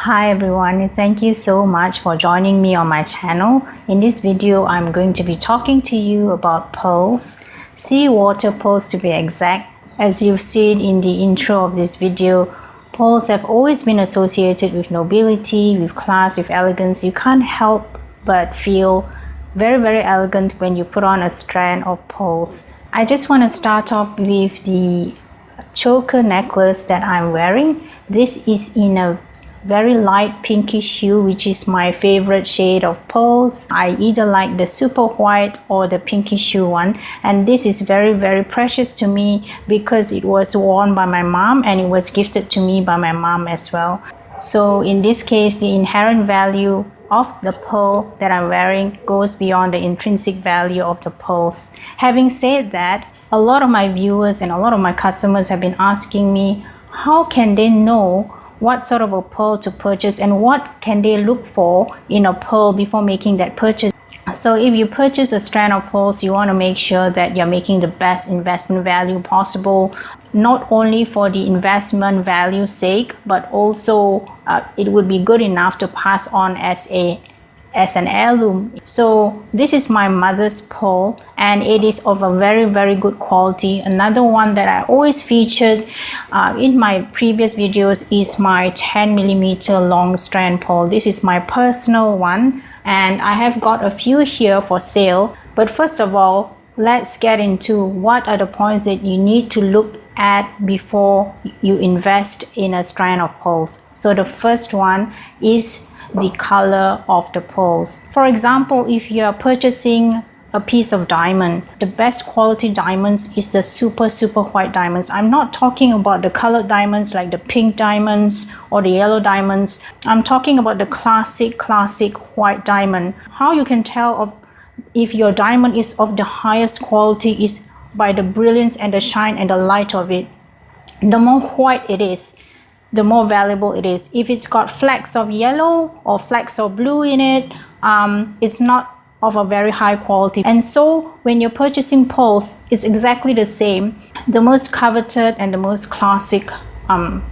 Hi everyone, thank you so much for joining me on my channel. In this video, I'm going to be talking to you about pearls, seawater pearls to be exact. As you've seen in the intro of this video, pearls have always been associated with nobility, with class, with elegance. You can't help but feel very elegant when you put on a strand of pearls. I just want to start off with the choker necklace that I'm wearing. This is in a very light pinkish hue, which is my favorite shade of pearls. I either like the super white or the pinkish hue one, and this is very precious to me because it was worn by my mom and it was gifted to me by my mom as well. So in this case, the inherent value of the pearl that I'm wearing goes beyond the intrinsic value of the pearls. Having said that, a lot of my viewers and a lot of my customers have been asking me how can they know what sort of a pearl to purchase and what can they look for in a pearl before making that purchase. So if you purchase a strand of pearls, you want to make sure that you're making the best investment value possible, not only for the investment value sake, but also it would be good enough to pass on as an heirloom. So this is my mother's pearl and it is of a very good quality. Another one that I always featured in my previous videos is my 10mm long strand pearl. This is my personal one and I have got a few here for sale. But first of all, let's get into what are the points that you need to look at before you invest in a strand of pearls. So the first one is the color of the pearls. For example, if you are purchasing a piece of diamond, the best quality diamonds is the super white diamonds. I'm not talking about the colored diamonds like the pink diamonds or the yellow diamonds. I'm talking about the classic white diamond. How you can tell if your diamond is of the highest quality is by the brilliance and the shine and the light of it. The more white it is, the more valuable it is. If it's got flecks of yellow or flecks of blue in it, it's not of a very high quality. And so when you're purchasing pearls, it's exactly the same. The most coveted and the most classic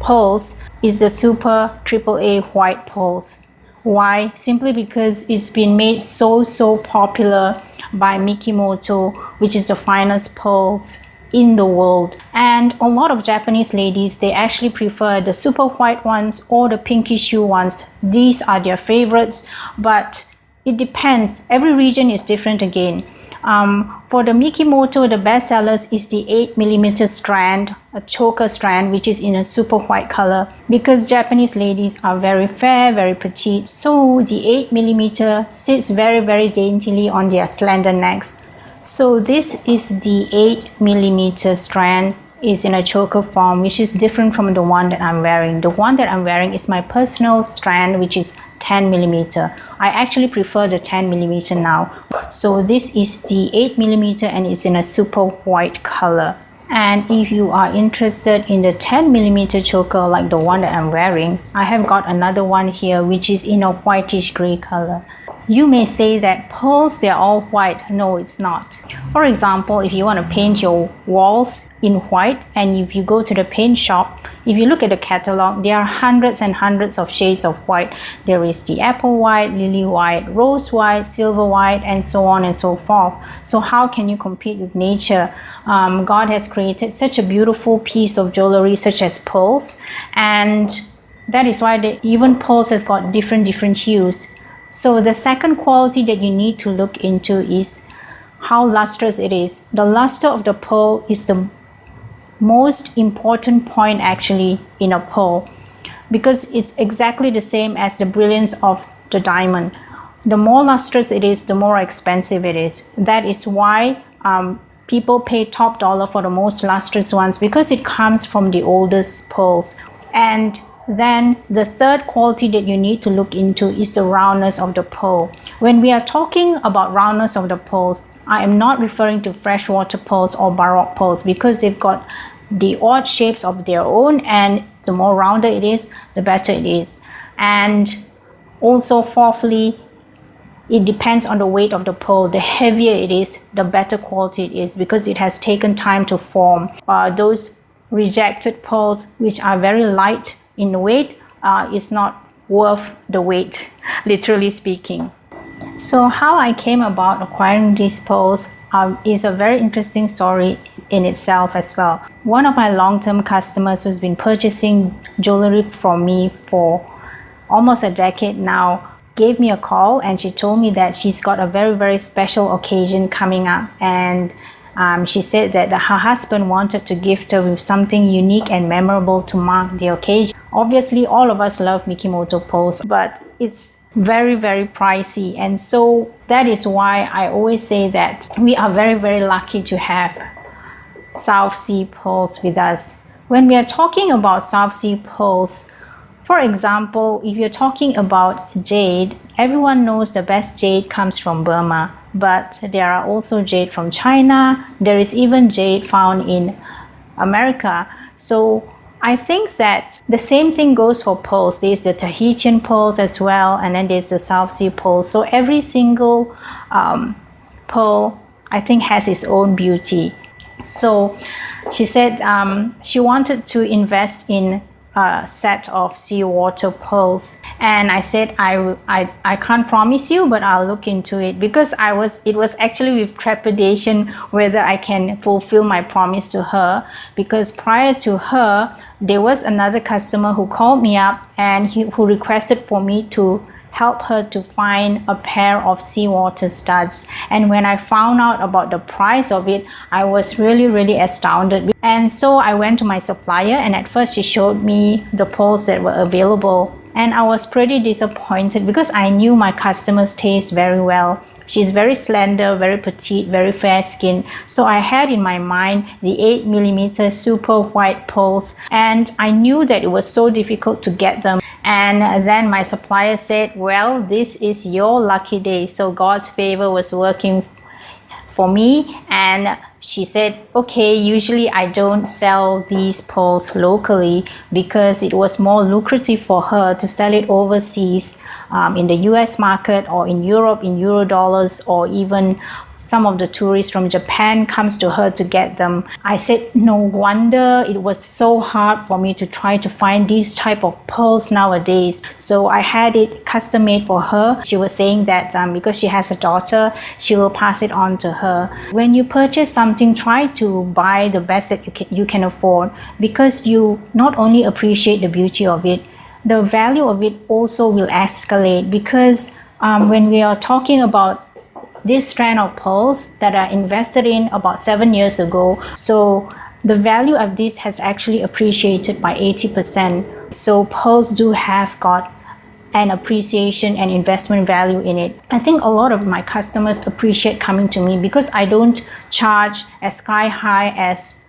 pearls is the super AAA white pearls. Why? Simply because it's been made so popular by Mikimoto, which is the finest pearls in the world. And a lot of Japanese ladies, they actually prefer the super white ones or the pinkish hue ones. These are their favorites, but it depends. Every region is different again. For the Mikimoto, the best sellers is the 8mm strand, a choker strand, which is in a super white color. Because Japanese ladies are very fair, very petite, so the 8mm sits very daintily on their slender necks. So this is the 8mm strand, is in a choker form, which is different from the one that I'm wearing. The one that I'm wearing is my personal strand, which is 10mm. I actually prefer the 10mm now. So this is the 8mm and it's in a super white color. And if you are interested in the 10mm choker like the one that I'm wearing, I have got another one here which is in a whitish gray color. You may say that pearls, they're all white. No, it's not. For example, if you want to paint your walls in white and if you go to the paint shop, if you look at the catalog, there are hundreds and hundreds of shades of white. There is the apple white, lily white, rose white, silver white, and so on and so forth. So how can you compete with nature? God has created such a beautiful piece of jewelry such as pearls, and that is why even pearls have got different hues. So the second quality that you need to look into is how lustrous it is. The luster of the pearl is the most important point actually in a pearl, because it's exactly the same as the brilliance of the diamond. The more lustrous it is, the more expensive it is. That is why people pay top dollar for the most lustrous ones, because it comes from the oldest pearls. And then the third quality that you need to look into is the roundness of the pearl. When we are talking about roundness of the pearls, I am not referring to freshwater pearls or baroque pearls, because they've got the odd shapes of their own, and the more rounded it is, the better it is. And also fourthly, it depends on the weight of the pearl. The heavier it is, the better quality it is, because it has taken time to form. Those rejected pearls which are very light in weight, is not worth the wait, literally speaking. So how I came about acquiring these pearls is a very interesting story in itself as well. One of my long-term customers who's been purchasing jewelry from me for almost a decade now gave me a call, and she told me that she's got a very special occasion coming up, and she said that her husband wanted to gift her with something unique and memorable to mark the occasion. Obviously, all of us love Mikimoto pearls, but it's very pricey, and so that is why I always say that we are very lucky to have South Sea pearls with us. When we are talking about South Sea pearls, for example, if you're talking about jade, everyone knows the best jade comes from Burma, but there are also jade from China. There is even jade found in America. So I think that the same thing goes for pearls. There's the Tahitian pearls as well, and then there's the South Sea pearls. So every single pearl, I think, has its own beauty. So she said she wanted to invest in a set of seawater pearls, and I said I can't promise you, but I'll look into it, because it was actually with trepidation whether I can fulfill my promise to her, because prior to her there was another customer who called me up and who requested for me to help her to find a pair of seawater studs. And when I found out about the price of it, I was really astounded. And so I went to my supplier, and at first she showed me the pearls that were available, and I was pretty disappointed because I knew my customer's taste very well. She's very slender, very petite, very fair skinned. So I had in my mind the 8mm super white pearls, and I knew that it was so difficult to get them. And then my supplier said, well, this is your lucky day. So God's favor was working for me, and she said, okay, usually I don't sell these pearls locally because it was more lucrative for her to sell it overseas, in the US market or in Europe in euro dollars, or even some of the tourists from Japan comes to her to get them. I said, no wonder it was so hard for me to try to find these type of pearls nowadays. So I had it custom made for her. She was saying that because she has a daughter, she will pass it on to her. When you purchase something, try to buy the best that you can afford, because you not only appreciate the beauty of it, the value of it also will escalate, because when we are talking about this strand of pearls that I invested in about 7 years ago, so the value of this has actually appreciated by 80%. So pearls do have got an appreciation and investment value in it. I think a lot of my customers appreciate coming to me because I don't charge as sky high as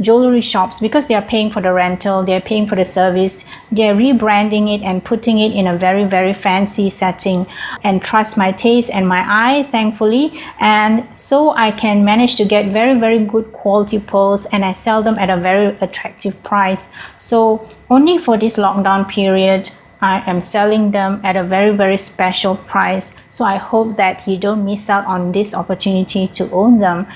jewelry shops, because they are paying for the rental, they're paying for the service, they're rebranding it and putting it in a very fancy setting, and trust my taste and my eye, thankfully. And so I can manage to get very good quality pearls, and I sell them at a very attractive price. So only for this lockdown period, I am selling them at a very special price. So I hope that you don't miss out on this opportunity to own them.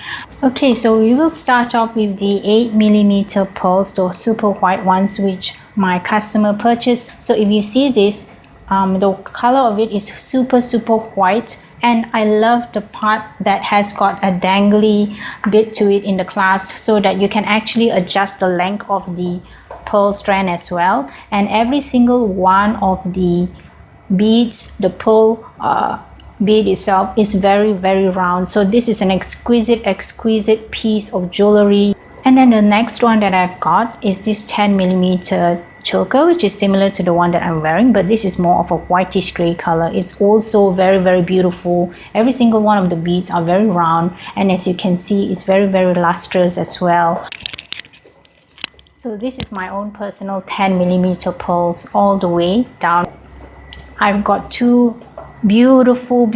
Okay, so we will start off with the 8mm pearls, those super white ones which my customer purchased. So if you see this, the color of it is super white, and I love the part that has got a dangly bit to it in the clasp, so that you can actually adjust the length of the pearl strand as well. And every single one of the beads, the pearl bead itself, is very round. So this is an exquisite piece of jewelry. And then the next one that I've got is this 10mm choker, which is similar to the one that I'm wearing, but this is more of a whitish gray color. It's also very beautiful. Every single one of the beads are very round, and as you can see, it's very lustrous as well. So this is my own personal 10mm pearls all the way down. I've got two beautiful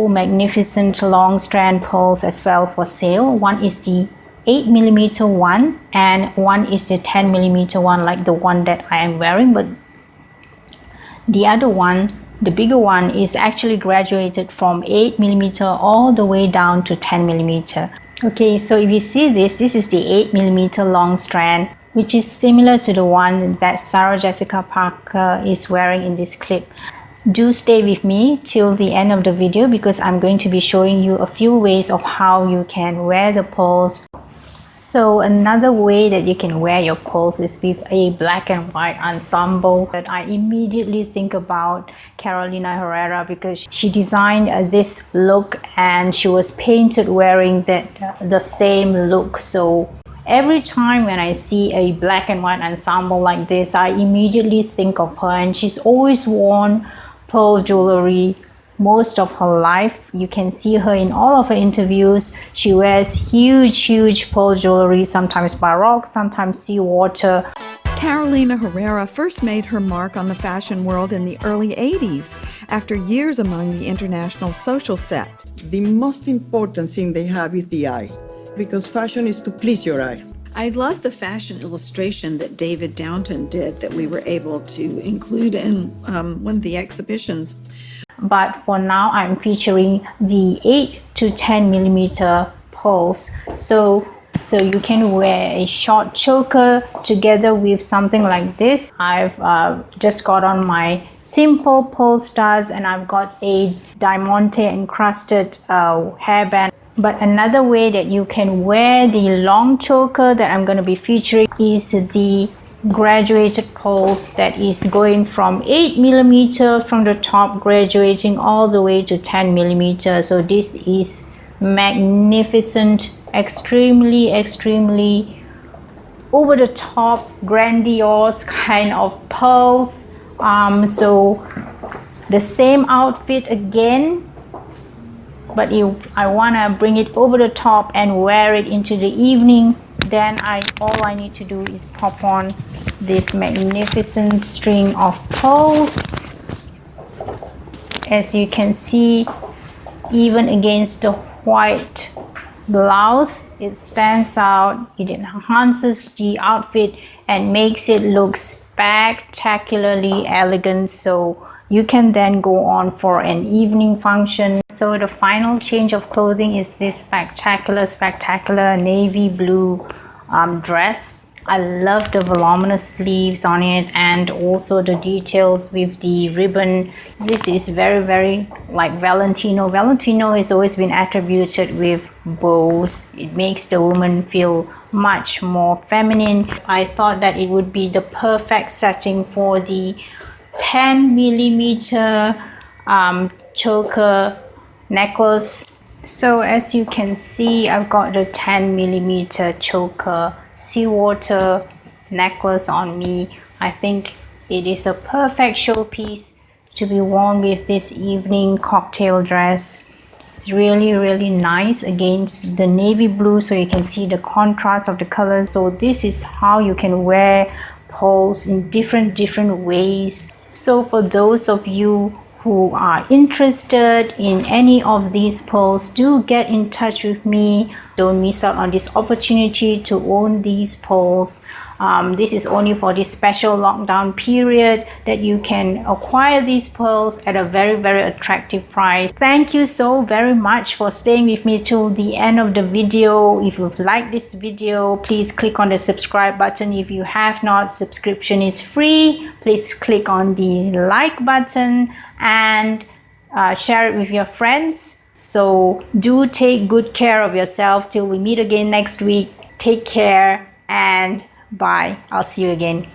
magnificent long strand pearls as well for sale. One is the 8mm one, and one is the 10mm one, like the one that I am wearing, but the other one, the bigger one, is actually graduated from 8mm all the way down to 10mm. Okay, so if you see this is the 8mm long strand. which is similar to the one that Sarah Jessica Parker is wearing in this clip. Do stay with me till the end of the video because I'm going to be showing you a few ways of how you can wear the pearls. So another way that you can wear your pearls is with a black and white ensemble. But I immediately think about Carolina Herrera because she designed this look and she was painted wearing the same look. So every time when I see a black and white ensemble like this, I immediately think of her, and she's always worn pearl jewelry most of her life. You can see her in all of her interviews. She wears huge pearl jewelry, sometimes baroque, sometimes seawater. Carolina Herrera first made her mark on the fashion world in the early 80s, after years among the international social set. The most important thing they have is the eye, because fashion is to please your eye. I love the fashion illustration that David Downton did that we were able to include in one of the exhibitions. But for now, I'm featuring the 8 to 10 millimeter pearls. So you can wear a short choker together with something like this. I've just got on my simple pearl studs, and I've got a diamante encrusted hairband. But another way that you can wear the long choker that I'm going to be featuring is the graduated pearls that is going from 8 millimeter from the top, graduating all the way to 10 millimeter. So this is magnificent, extremely over the top, grandiose kind of pearls. So the same outfit again, but if I want to bring it over the top and wear it into the evening, then all I need to do is pop on this magnificent string of pearls. As you can see, even against the white blouse, it stands out. It enhances the outfit and makes it look spectacularly elegant. So you can then go on for an evening function. So the final change of clothing is this spectacular navy blue dress. I love the voluminous sleeves on it, and also the details with the ribbon. This is very like Valentino. Valentino has always been attributed with bows. It makes the woman feel much more feminine. I thought that it would be the perfect setting for the 10 millimeter choker necklace. So as you can see, I've got the 10 millimeter choker seawater necklace on me. I think it is a perfect showpiece to be worn with this evening cocktail dress. It's really nice against the navy blue, so you can see the contrast of the colors. So this is how you can wear pearls in different ways. So for those of you who are interested in any of these pearls, do get in touch with me. Don't miss out on this opportunity to own these pearls. This is only for this special lockdown period that you can acquire these pearls at a very attractive price. Thank you so very much for staying with me till the end of the video. If you've liked this video, please click on the subscribe button. If you have not, subscription is free. Please click on the like button and share it with your friends. So do take good care of yourself till we meet again next week. Take care and bye. I'll see you again.